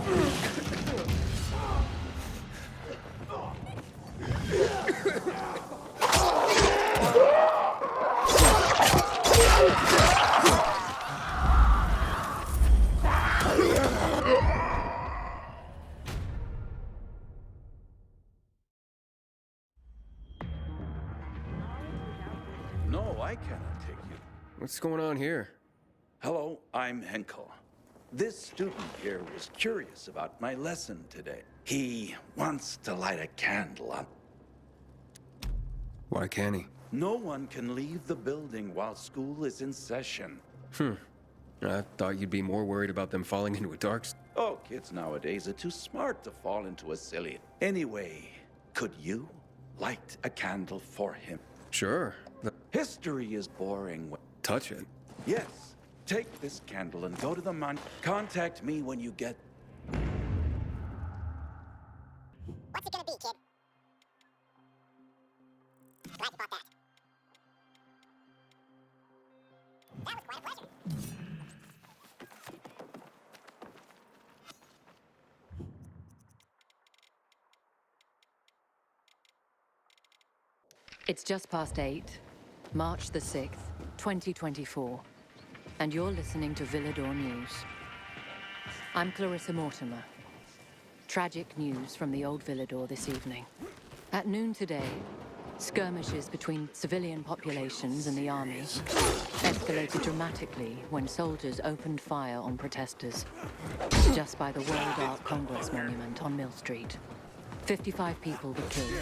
No, I cannot take you. What's going on here? Hello, I'm Henkel. This student here was curious about my lesson today. He wants to light a candle up. Why can't he? No one can leave the building while school is in session. I thought you'd be more worried about them falling into a dark... Oh, kids nowadays are too smart to fall into a silly... Anyway, could you light a candle for him? Sure. History is boring. Touch it. Yes. Take this candle and go to the mon... Contact me when you get... What's it gonna be, kid? Glad you bought that. That was quite a pleasure. It's just past 8, March the 6th, 2024, and you're listening to Villedor News. I'm Clarissa Mortimer. Tragic news from the old Villedor this evening. At noon today, skirmishes between civilian populations and the army escalated dramatically when soldiers opened fire on protesters just by the World Art Congress monument on Mill Street. 55 people were killed.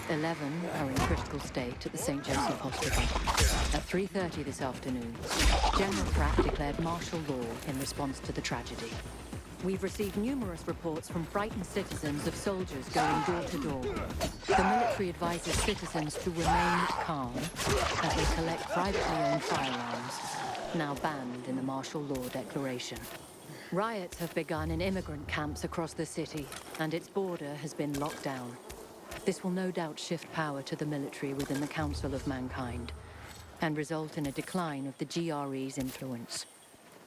11 are in critical state at the St. Joseph Hospital. At 3:30 this afternoon, General Pratt declared martial law in response to the tragedy. We've received numerous reports from frightened citizens of soldiers going door to door. The military advises citizens to remain calm as they collect privately owned firearms, now banned in the martial law declaration. Riots have begun in immigrant camps across the city, and its border has been locked down. This will no doubt shift power to the military within the Council of Mankind, and result in a decline of the GRE's influence.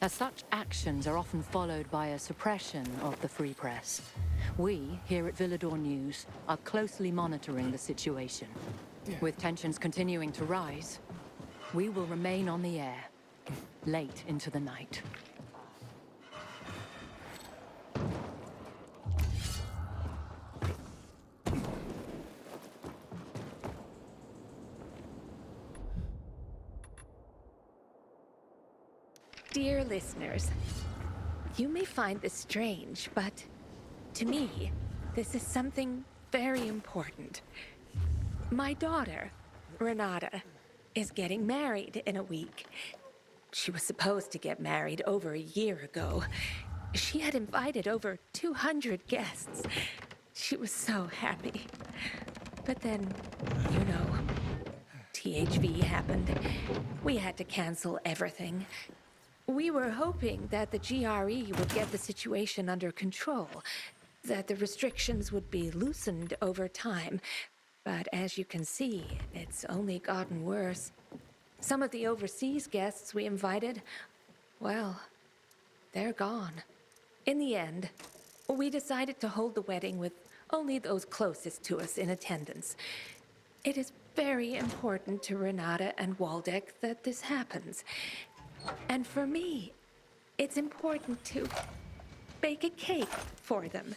As such actions are often followed by a suppression of the free press. We, here at Villedor News, are closely monitoring the situation. With tensions continuing to rise, we will remain on the air, late into the night. Dear listeners, you may find this strange, but to me, this is something very important. My daughter, Renata, is getting married in a week. She was supposed to get married over a year ago. She had invited over 200 guests. She was so happy. But then, you know, THV happened. We had to cancel everything. We were hoping that the GRE would get the situation under control, that the restrictions would be loosened over time. But as you can see, it's only gotten worse. Some of the overseas guests we invited, well, they're gone. In the end, we decided to hold the wedding with only those closest to us in attendance. It is very important to Renata and Waldeck that this happens. And for me, it's important to bake a cake for them.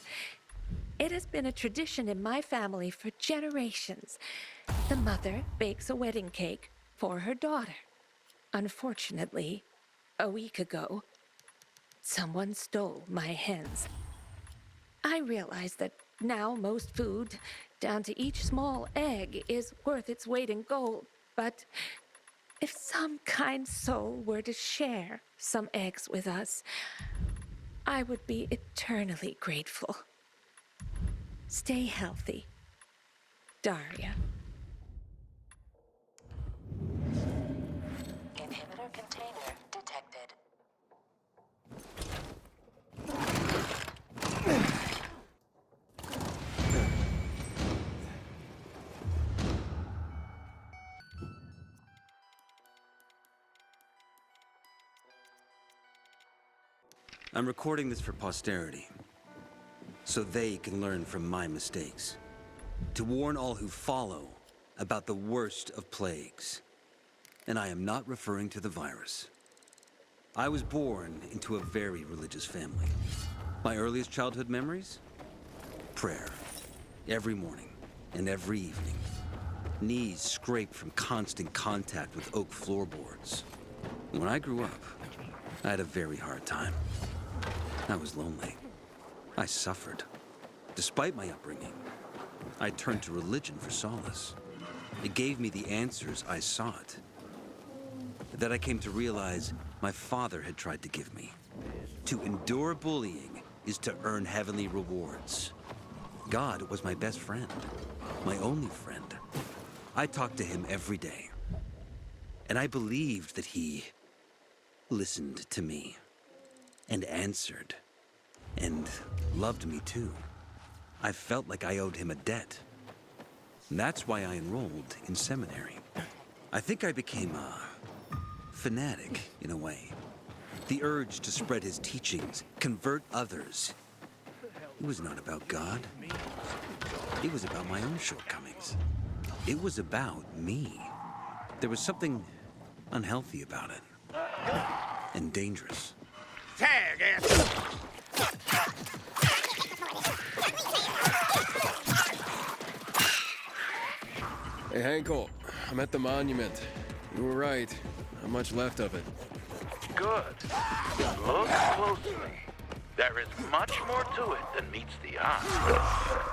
It has been a tradition in my family for generations. The mother bakes a wedding cake for her daughter. Unfortunately, a week ago, someone stole my hens. I realize that now most food, down to each small egg, is worth its weight in gold, but if some kind soul were to share some eggs with us, I would be eternally grateful. Stay healthy, Daria. Inhibitor container detected. I'm recording this for posterity. so they can learn from my mistakes. To warn all who follow about the worst of plagues. And I am not referring to the virus. I was born into a very religious family. My earliest childhood memories? Prayer. Every morning and every evening. Knees scraped from constant contact with oak floorboards. When I grew up, I had a very hard time. I was lonely. I suffered. Despite my upbringing, I turned to religion for solace. It gave me the answers I sought. That I came to realize my father had tried to give me. To endure bullying is to earn heavenly rewards. God was my best friend, my only friend. I talked to him every day. And I believed that he listened to me and answered and loved me too. I felt like I owed him a debt. And that's why I enrolled in seminary. I think I became a fanatic in a way. The urge to spread his teachings, convert others. It was not about God. It was about my own shortcomings. It was about me. There was something unhealthy about it. And dangerous. Tag, ass! Hey, Henkel, I'm at the monument. You were right. Not much left of it. Good. Look closely. There is much more to it than meets the eye.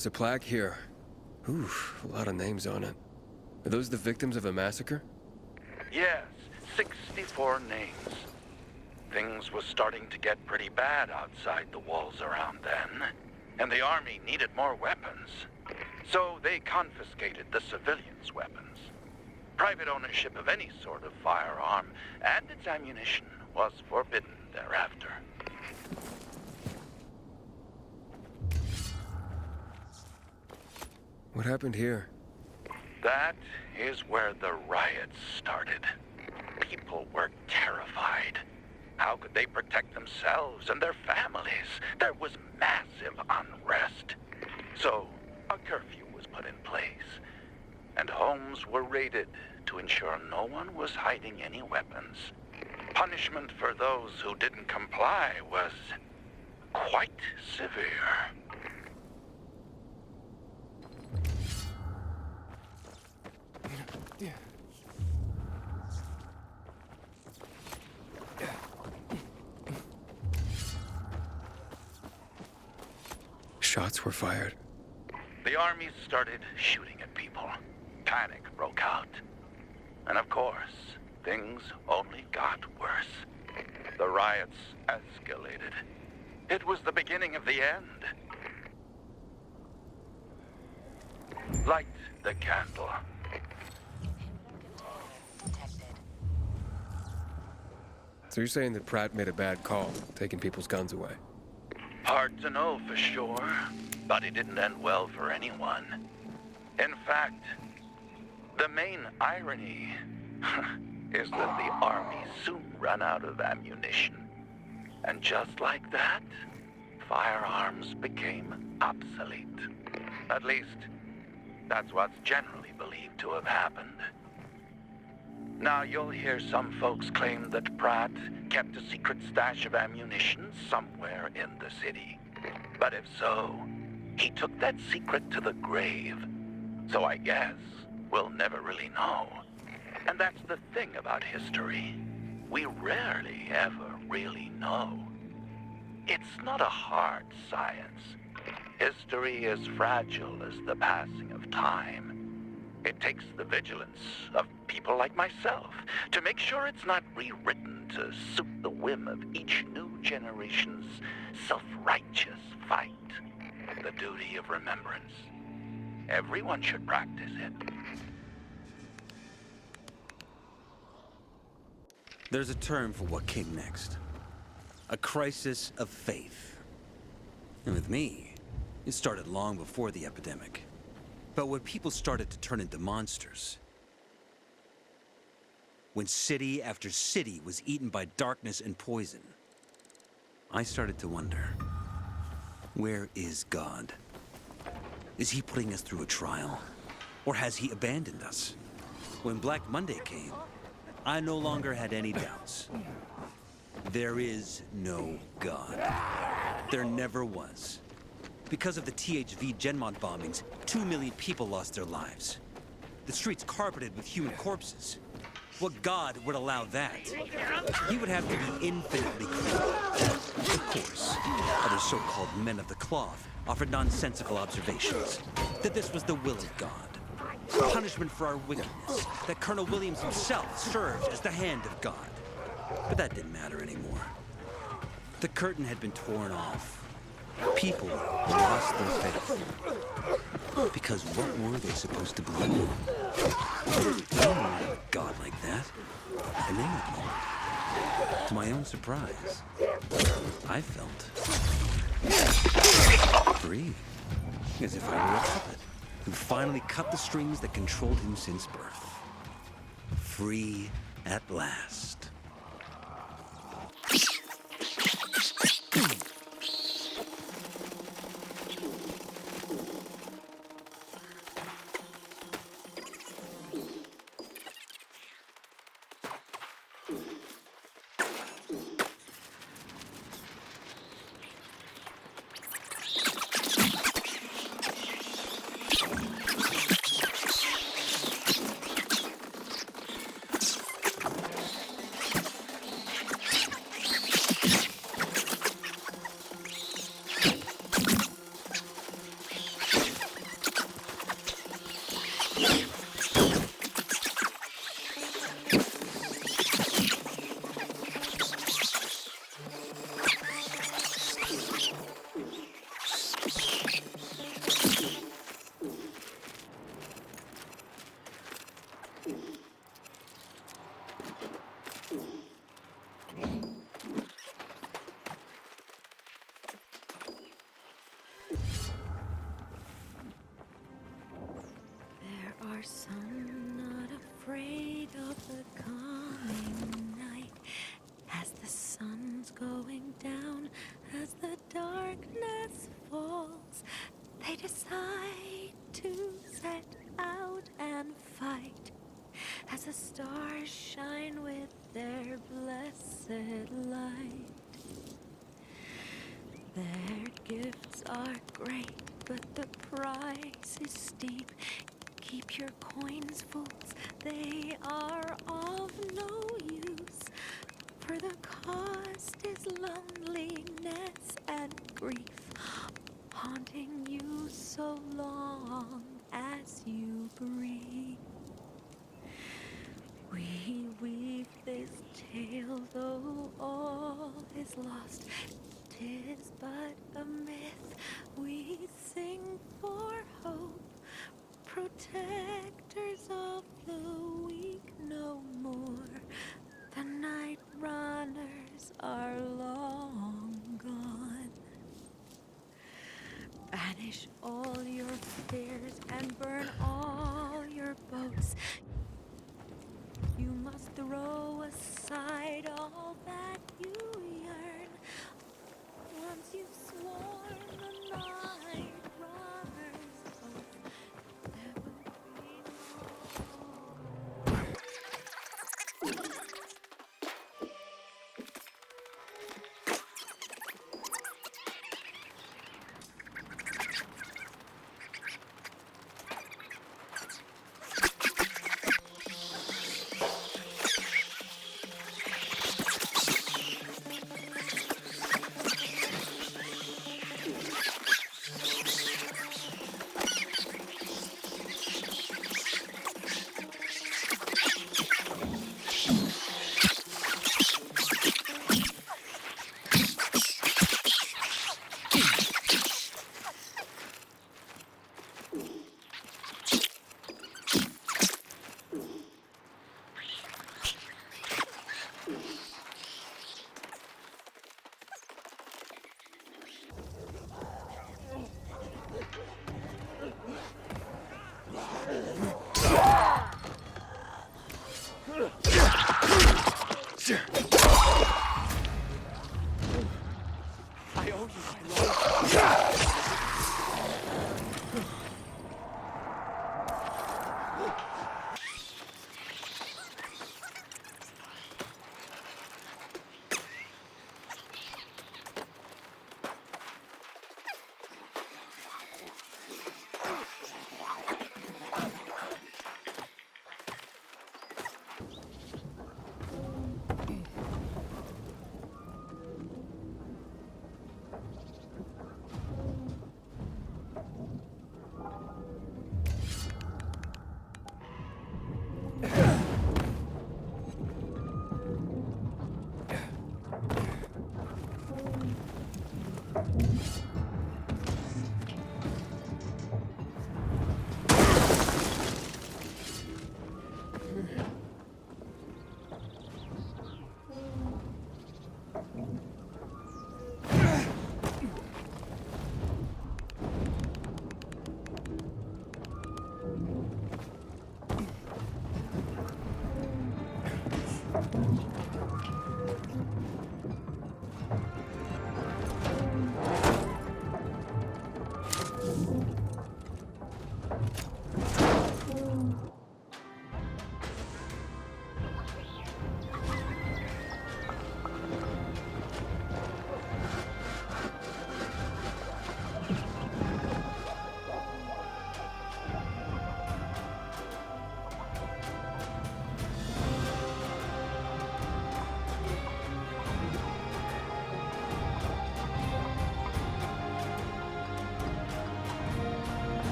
There's a plaque here. Oof, a lot of names on it. Are those the victims of a massacre? Yes, 64 names. Things was starting to get pretty bad outside the walls around then, and the army needed more weapons. So they confiscated the civilians' weapons. Private ownership of any sort of firearm and its ammunition was forbidden thereafter. What happened here? That is where the riots started. People were terrified. How could they protect themselves and their families? There was massive unrest. So, a curfew was put in place, and homes were raided to ensure no one was hiding any weapons. Punishment for those who didn't comply was quite severe. Shots were fired. The armies started shooting at people. Panic broke out. And of course, things only got worse. The riots escalated. It was the beginning of the end. Light the candle. So you're saying that Pratt made a bad call, taking people's guns away? Hard to know for sure, but it didn't end well for anyone. In fact, the main irony is that the army soon ran out of ammunition. And just like that, firearms became obsolete. At least, that's what's generally believed to have happened. Now, you'll hear some folks claim that Pratt kept a secret stash of ammunition somewhere in the city. But if so, he took that secret to the grave. So I guess we'll never really know. And that's the thing about history. We rarely ever really know. It's not a hard science. History is fragile as the passing of time. It takes the vigilance of people like myself to make sure it's not rewritten to suit the whim of each new generation's self-righteous fight. The duty of remembrance. Everyone should practice it. There's a term for what came next. A crisis of faith. And with me, it started long before the epidemic. But when people started to turn into monsters, when city after city was eaten by darkness and poison, I started to wonder, where is God? Is he putting us through a trial? Or has he abandoned us? When Black Monday came, I no longer had any doubts. There is no God. There never was. Because of the THV Genmont bombings, 2 million people lost their lives. The streets carpeted with human corpses. What god would allow that? He would have to be infinitely cruel. Of course, other so-called men of the cloth offered nonsensical observations. That this was the will of God. Punishment for our wickedness. That Colonel Williams himself served as the hand of God. But that didn't matter anymore. The curtain had been torn off. People lost their faith. Because what were they supposed to believe? They didn't have a God like that. And they didn't. To my own surprise, I felt free. As if I were a puppet who finally cut the strings that controlled him since birth. Free at last. There are some not afraid of the coming night. As the sun's going down, as the darkness falls, they decide to set out and fight. As the stars shine with their blessed light. Their gifts are great, but the price is steep. Keep your coins, fools, they are of no use. For the cost is loneliness and grief, haunting you so long as you breathe. We weave this tale, though all is lost. 'Tis but a myth we sing for hope. Protectors of the weak no more. The night runners are long gone. Banish all your fears and burn all your boats. You must throw aside all that you yearn. Once you've sworn the night runners oath, there will be no I owe you my life.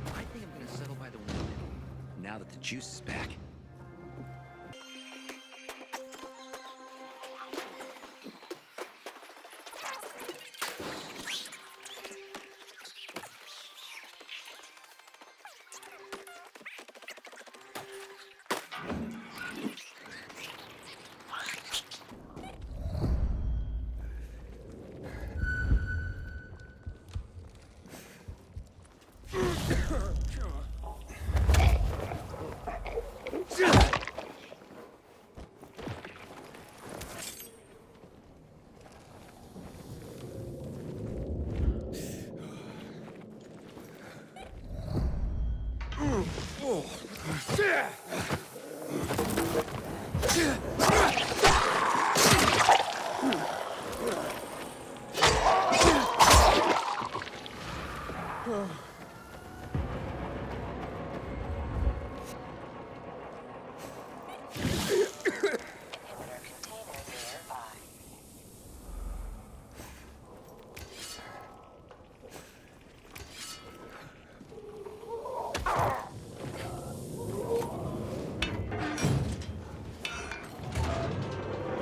I think I'm gonna settle by the wind now that the juice is back.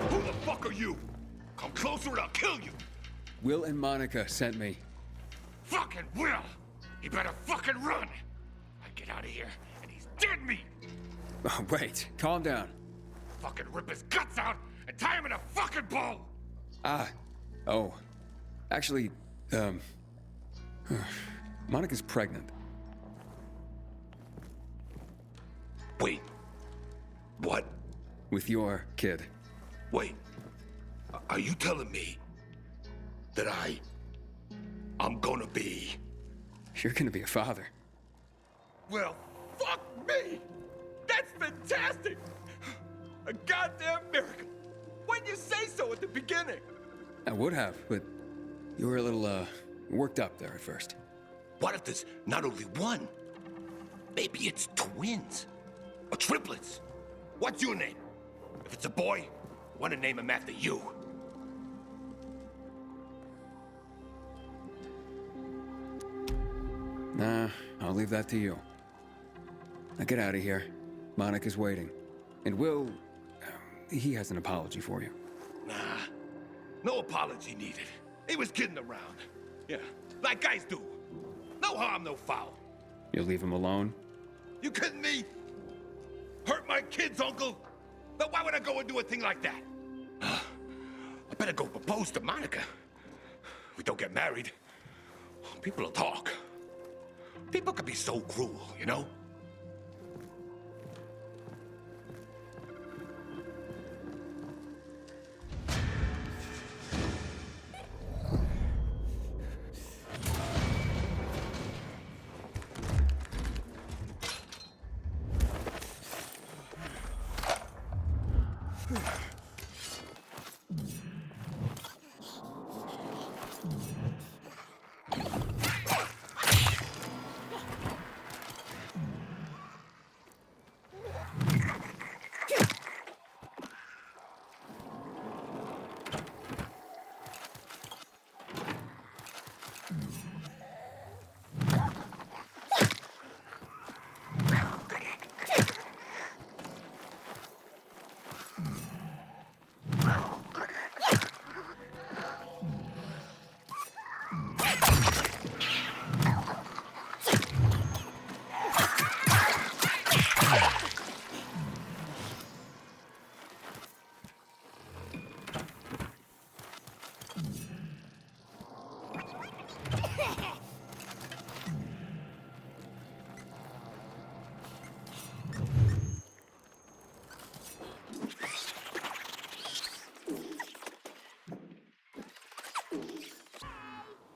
Who the fuck are you? Come closer and I'll kill you! Will and Monica sent me. Fucking Will! He better fucking run! I get out of here and he's dead meat! Oh, wait, calm down. Fucking rip his guts out and tie him in a fucking bow! Oh. Actually, Monica's pregnant. Wait. What? With your kid. Wait. Are you telling me that I'm gonna be... You're gonna be a father. Well, fuck me! That's fantastic! A goddamn miracle! Why'd you say so at the beginning? I would have, but you were a little, worked up there at first. What if there's not only one? Maybe it's twins. Or triplets. What's your name? If it's a boy, I want to name him after you. Nah, I'll leave that to you. Now get out of here. Monica's waiting. And he has an apology for you. Nah, no apology needed. He was kidding around. Yeah, like guys do. No harm, no foul. You'll leave him alone? You kidding me? Hurt my kids, Uncle? But why would I go and do a thing like that? I better go propose to Monica. We don't get married. People will talk. People can be so cruel, you know?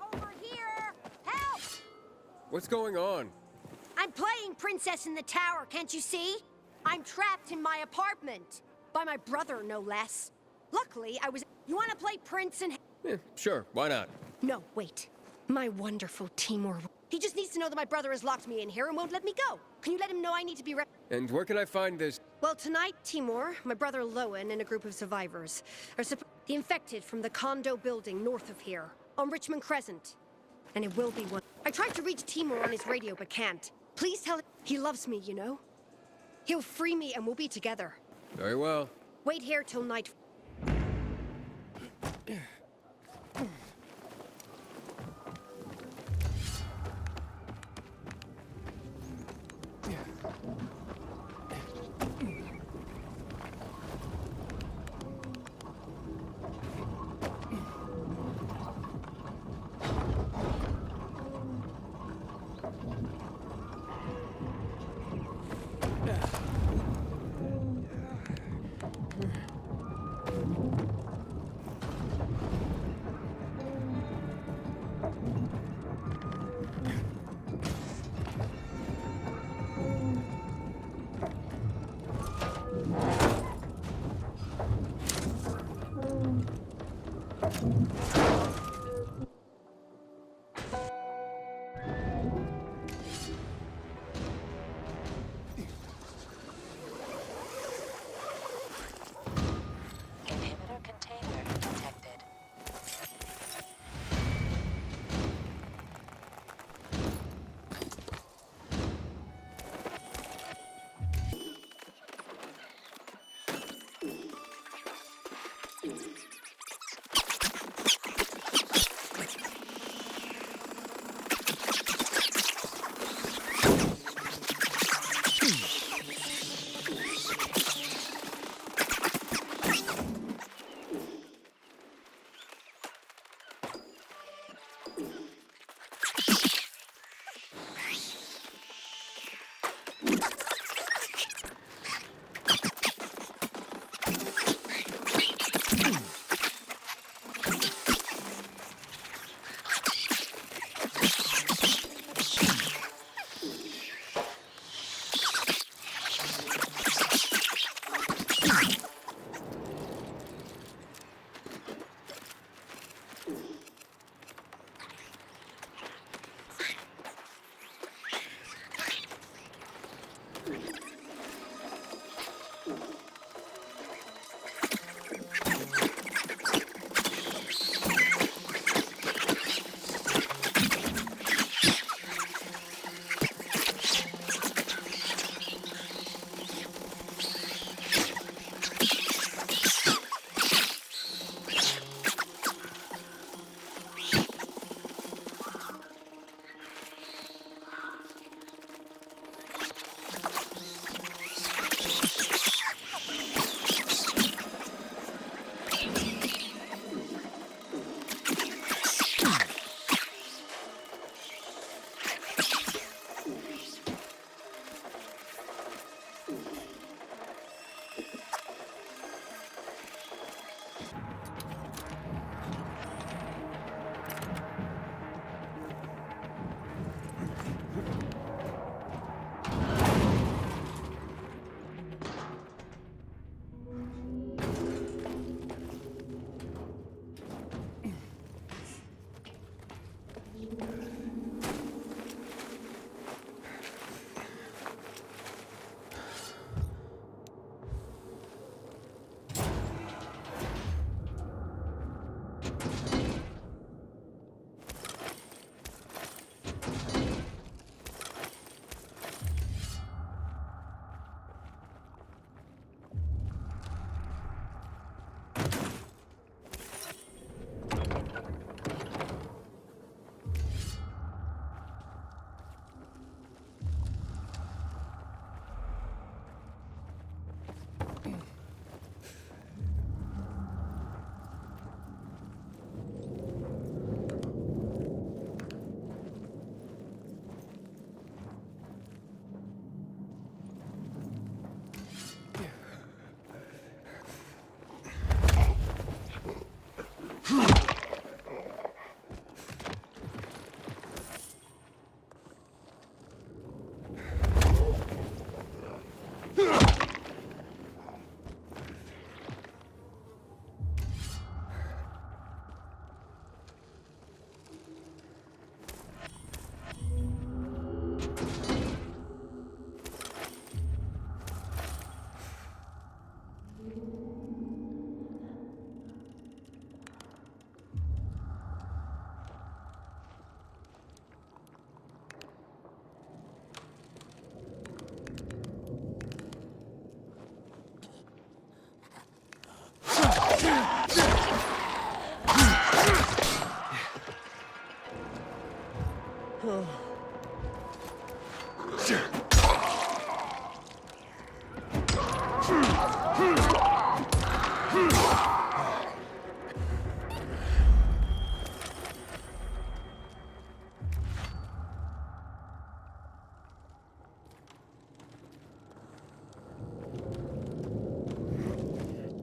Over here! Help! What's going on? I'm playing Princess in the Tower, can't you see? I'm trapped in my apartment. By my brother, no less. Luckily, I was... You want to play Prince and... Sure, why not? No, wait. My wonderful Timur. He just needs to know that my brother has locked me in here and won't let me go. Can you let him know I need to be And where can I find this? Well, tonight, Timur, my brother Lowen, and a group of survivors are the infected from the condo building north of here, on Richmond Crescent. And it will be one. I tried to reach Timur on his radio, but can't. Please tell him he loves me, you know? He'll free me and we'll be together. Very well. Wait here till night. Inhibitor container detected.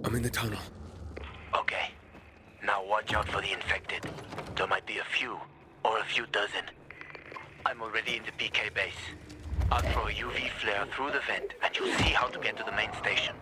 I'm in the tunnel. Okay. Now watch out for the infected. There might be a few, or a few dozen. I'm already in the PK base. I'll throw a UV flare through the vent, and you'll see how to get to the main station.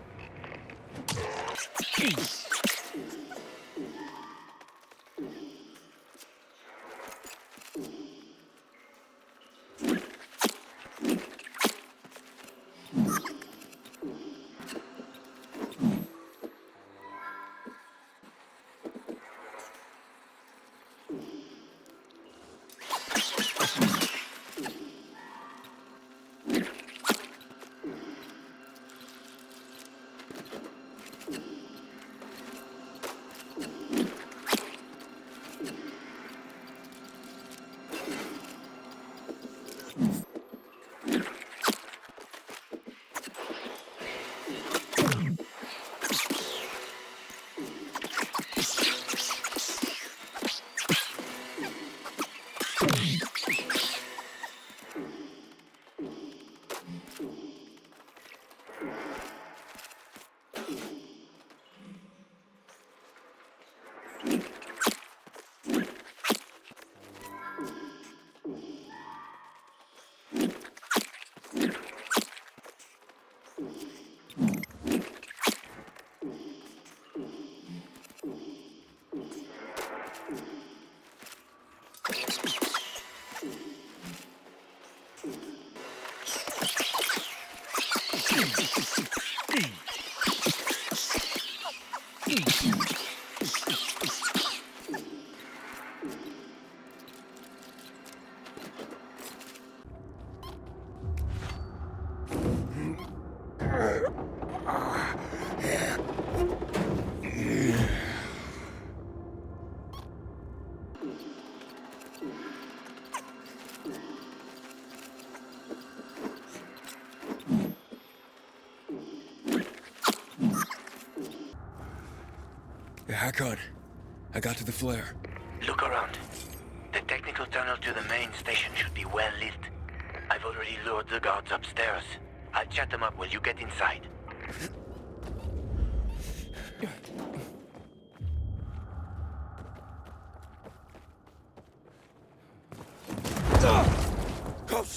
Hakon, I got to the flare. Look around. The technical tunnel to the main station should be well lit. I've already lured the guards upstairs. I'll chat them up while you get inside.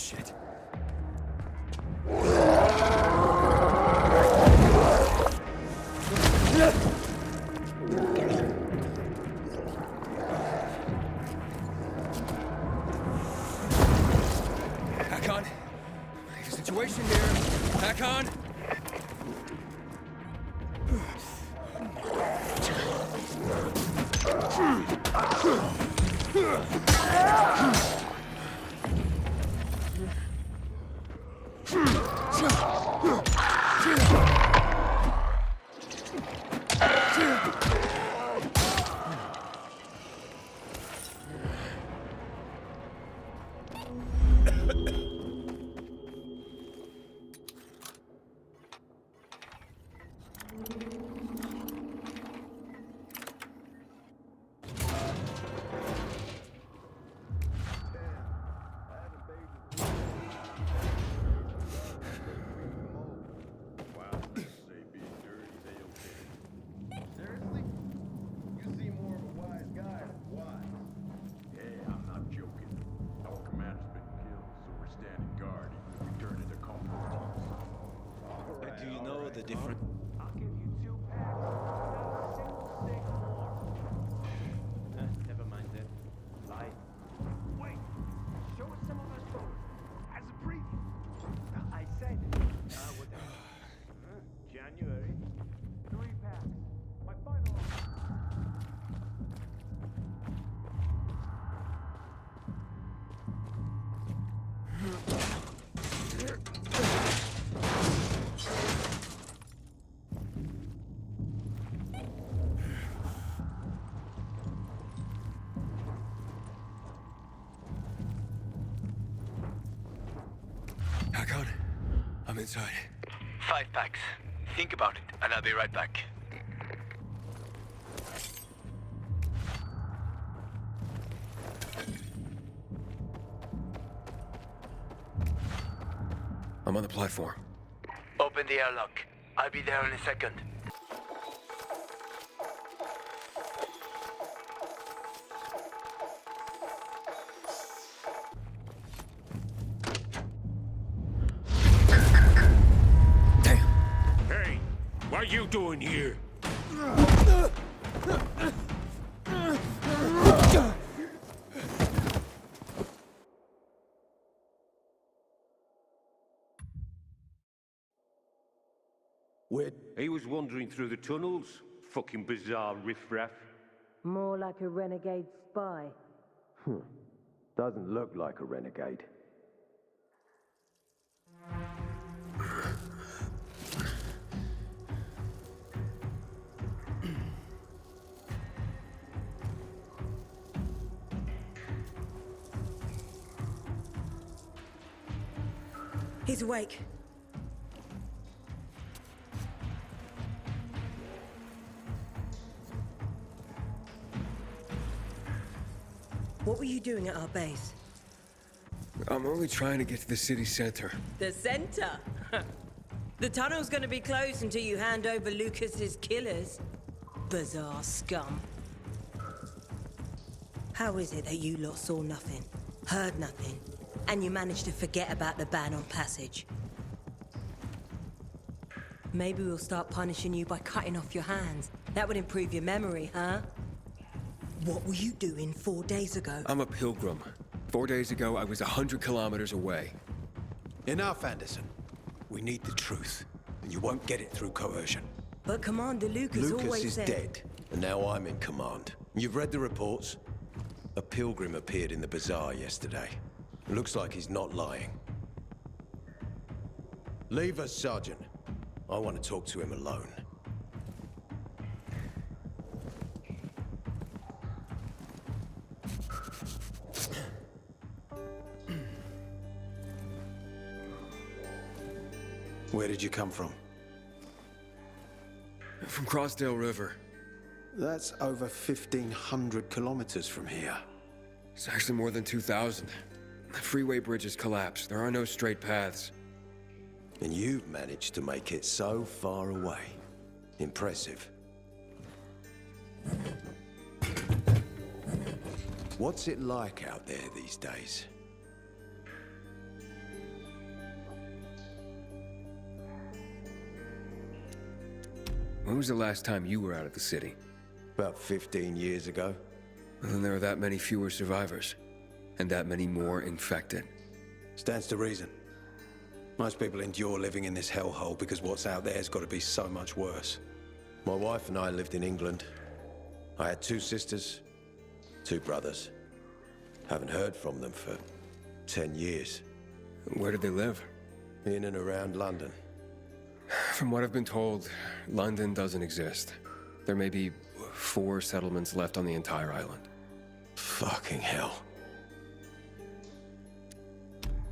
Shit. Hakon, there's a situation here. Hakon. The different. I'll give you 2 packs. Not a single stick more. Never mind then. Lie. Wait. Show us some of those photos. As a preview. I said. Whatever. January. 3 packs. My final offer. Hakon, I'm inside. 5 packs. Think about it, and I'll be right back. I'm on the platform. Open the airlock. I'll be there in a second. Damn. Hey, what are you doing here? He was wandering through the tunnels. Fucking bizarre riffraff. More like a renegade spy. Doesn't look like a renegade. He's awake. What were you doing at our base? I'm only trying to get to the city center. The center? The tunnel's gonna be closed until you hand over Lucas's killers. Bizarre scum. How is it that you lot saw nothing, heard nothing, and you managed to forget about the ban on passage? Maybe we'll start punishing you by cutting off your hands. That would improve your memory, huh? What were you doing 4 days ago? I'm a pilgrim. 4 days ago, I was 100 kilometers away. Enough, Anderson. We need the truth, and you won't get it through coercion. But Commander Lucas always Lucas is said... dead, and now I'm in command. You've read the reports? A pilgrim appeared in the bazaar yesterday. Looks like he's not lying. Leave us, Sergeant. I want to talk to him alone. Where did you come from? From Crossdale River. That's over 1,500 kilometers from here. It's actually more than 2,000. The freeway bridges collapsed. There are no straight paths. And you've managed to make it so far away. Impressive. What's it like out there these days? When was the last time you were out of the city? About 15 years ago. Well, then there are that many fewer survivors. And that many more infected. Stands to reason. Most people endure living in this hellhole because what's out there has got to be so much worse. My wife and I lived in England. I had 2 sisters, 2 brothers. Haven't heard from them for 10 years. Where did they live? In and around London. From what I've been told, London doesn't exist. There may be 4 settlements left on the entire island. Fucking hell.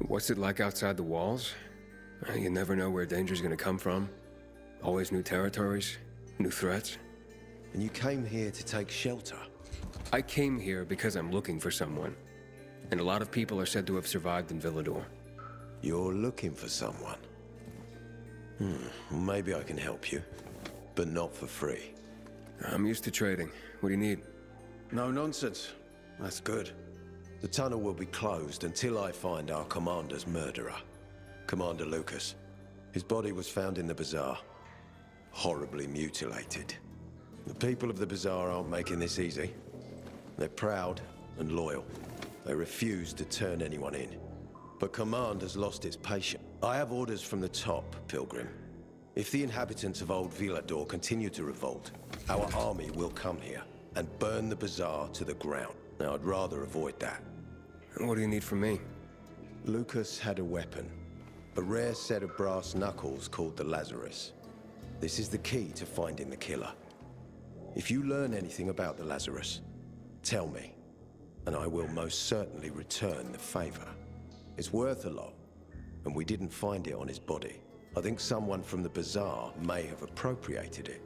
What's it like outside the walls? You never know where danger's gonna come from. Always new territories, new threats. And you came here to take shelter? I came here because I'm looking for someone. And a lot of people are said to have survived in Villedor. You're looking for someone? Well, maybe I can help you. But not for free. I'm used to trading. What do you need? No nonsense. That's good. The tunnel will be closed until I find our commander's murderer. Commander Lucas. His body was found in the bazaar. Horribly mutilated. The people of the bazaar aren't making this easy. They're proud and loyal. They refuse to turn anyone in. But command has lost its patience. I have orders from the top, Pilgrim. If the inhabitants of Old Villedor continue to revolt, our army will come here and burn the bazaar to the ground. Now, I'd rather avoid that. What do you need from me? Lucas had a weapon. A rare set of brass knuckles called the Lazarus. This is the key to finding the killer. If you learn anything about the Lazarus, tell me, and I will most certainly return the favor. It's worth a lot, and we didn't find it on his body. I think someone from the bazaar may have appropriated it.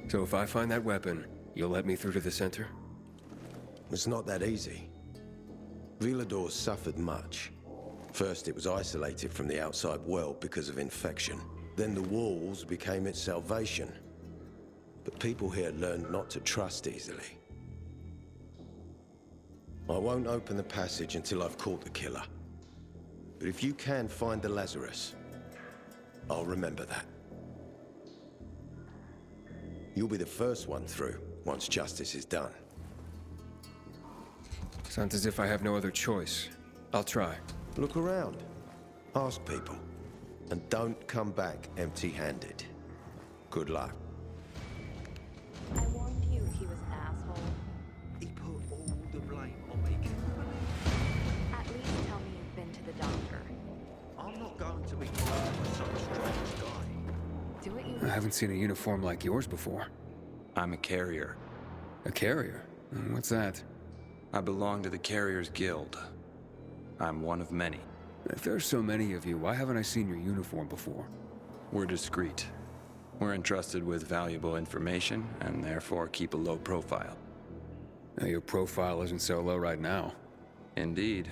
So if I find that weapon, you'll let me through to the center? It's not that easy. Villedor suffered much. First, it was isolated from the outside world because of infection. Then the walls became its salvation. But people here learned not to trust easily. I won't open the passage until I've caught the killer. But if you can find the Lazarus, I'll remember that. You'll be the first one through, once justice is done. Sounds as if I have no other choice. I'll try. Look around. Ask people. And don't come back empty-handed. Good luck. I warned you he was an asshole. He put all the blame on me. At least tell me you've been to the doctor. I'm not going to be told by some strange guy. Do what you I haven't seen a uniform like yours before. I'm a carrier. A carrier? What's that? I belong to the Carriers Guild. I'm one of many. If there's so many of you, why haven't I seen your uniform before? We're discreet. We're entrusted with valuable information, and therefore keep a low profile. Now, your profile isn't so low right now. Indeed.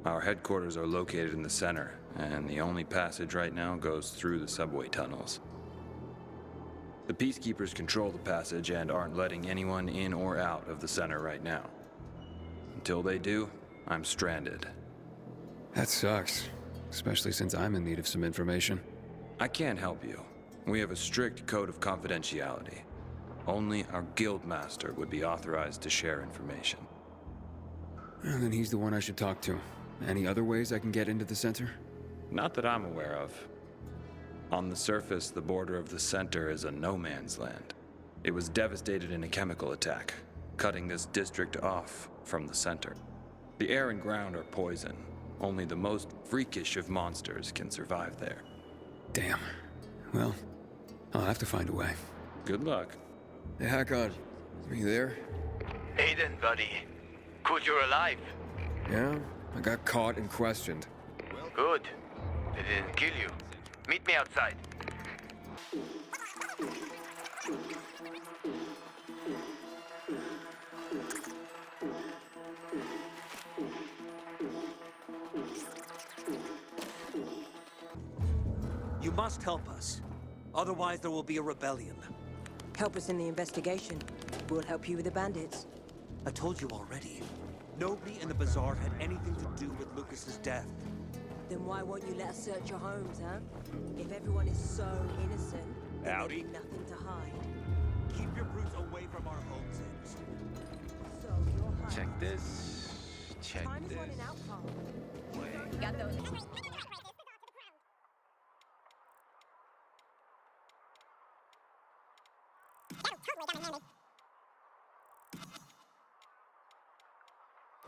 Our headquarters are located in the center, and the only passage right now goes through the subway tunnels. The Peacekeepers control the passage and aren't letting anyone in or out of the center right now. Until they do, I'm stranded. That sucks, especially since I'm in need of some information. I can't help you. We have a strict code of confidentiality. Only our guild master would be authorized to share information. Well, then he's the one I should talk to. Any other ways I can get into the center? Not that I'm aware of. On the surface, the border of the center is a no-man's land. It was devastated in a chemical attack, cutting this district off from the center. The air and ground are poison. Only the most freakish of monsters can survive there. Damn. Well, I'll have to find a way. Good luck. Hey, Hakon. Are you there? Aiden, buddy. Good you're alive. Yeah? I got caught and questioned. Good. They didn't kill you. Meet me outside. You must help us. Otherwise, there will be a rebellion. Help us in the investigation. We'll help you with the bandits. I told you already. Nobody in the bazaar had anything to do with Lucas's death. Then why won't you let us search your homes, huh? If everyone is so innocent, then there'll be nothing to hide. Keep your brutes away from our homes, Anderson. So you're hiding. Check this. Check Time is this. running out, Carl. Got those.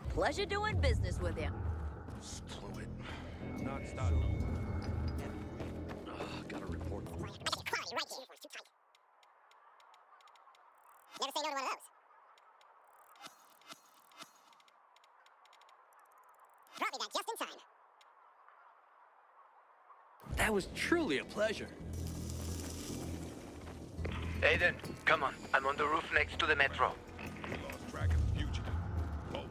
Pleasure doing business with you. Screw it. Not starting. Gotta report. Never say no to one of those. Brought me that just in time. That was truly a pleasure. Aiden, come on. I'm on the roof next to the metro. Lost track of the fugitive. Over.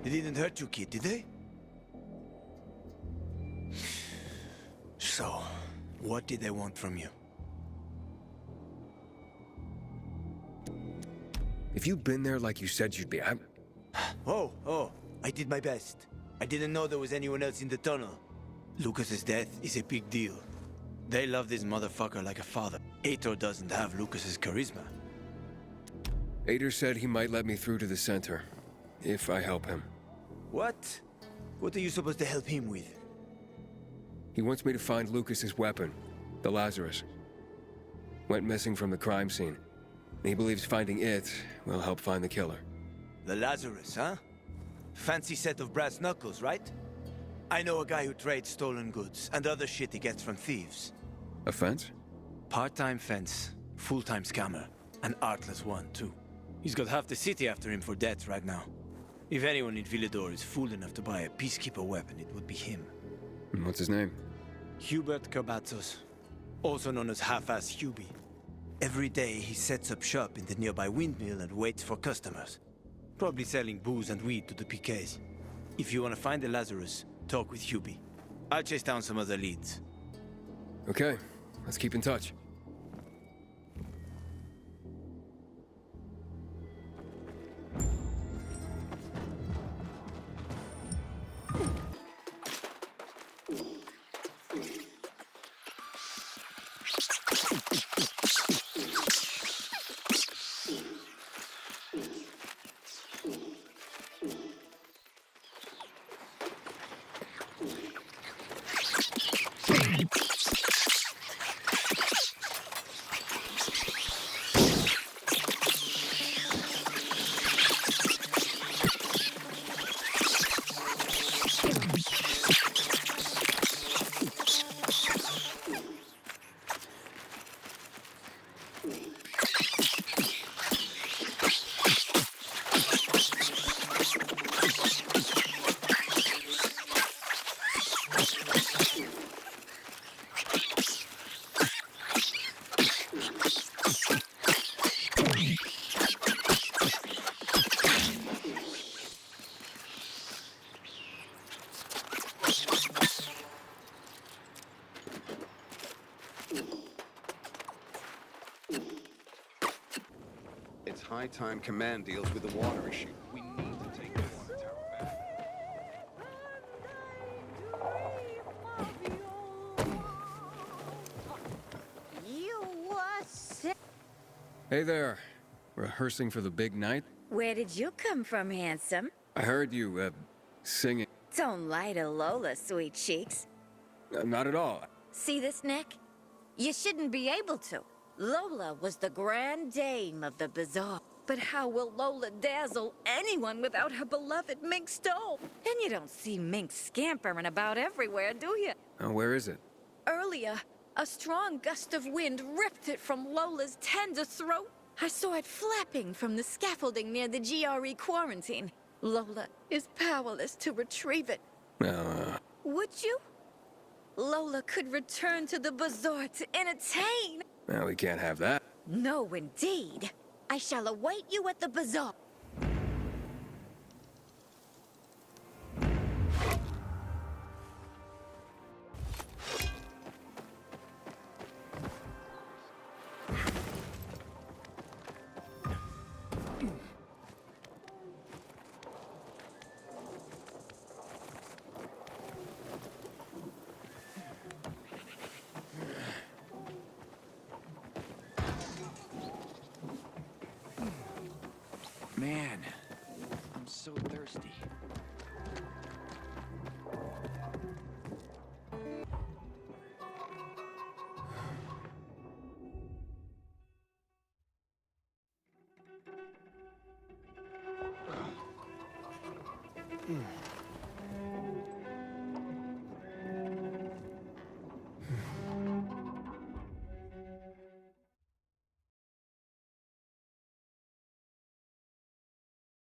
They didn't hurt you, kid, did they? So, what did they want from you? If you'd been there like you said you'd be, Oh, I did my best. I didn't know there was anyone else in the tunnel. Lucas's death is a big deal. They love this motherfucker like a father. Aitor doesn't have Lucas's charisma. Ader said he might let me through to the center, if I help him. What? What are you supposed to help him with? He wants me to find Lucas's weapon, the Lazarus. Went missing from the crime scene. He believes finding it will help find the killer. The Lazarus, huh? Fancy set of brass knuckles, right? I know a guy who trades stolen goods and other shit he gets from thieves. A fence? Part-time fence, full-time scammer. An artless one, too. He's got half the city after him for debts right now. If anyone in Villador is fool enough to buy a Peacekeeper weapon, it would be him. And what's his name? Hubert Cabazos, also known as Half-Ass Hubie. Every day he sets up shop in the nearby windmill and waits for customers. Probably selling booze and weed to the PKs. If you want to find the Lazarus, talk with Hubie. I'll chase down some other leads. Okay, let's keep in touch. It's high time Command deals with the water issue. We need to take the water tower back. You was. Hey there. Rehearsing for the big night? Where did you come from, handsome? I heard you, singing. Don't lie to Lola, sweet cheeks. Not at all. See this neck? You shouldn't be able to. Lola was the grand dame of the bazaar. But how will Lola dazzle anyone without her beloved mink stole? And you don't see mink scampering about everywhere, do you? Where is it? Earlier, a strong gust of wind ripped it from Lola's tender throat. I saw it flapping from the scaffolding near the GRE quarantine. Lola is powerless to retrieve it. Would you? Lola could return to the bazaar to entertain. Well, we can't have that. No, indeed. I shall await you at the bazaar. so thirsty.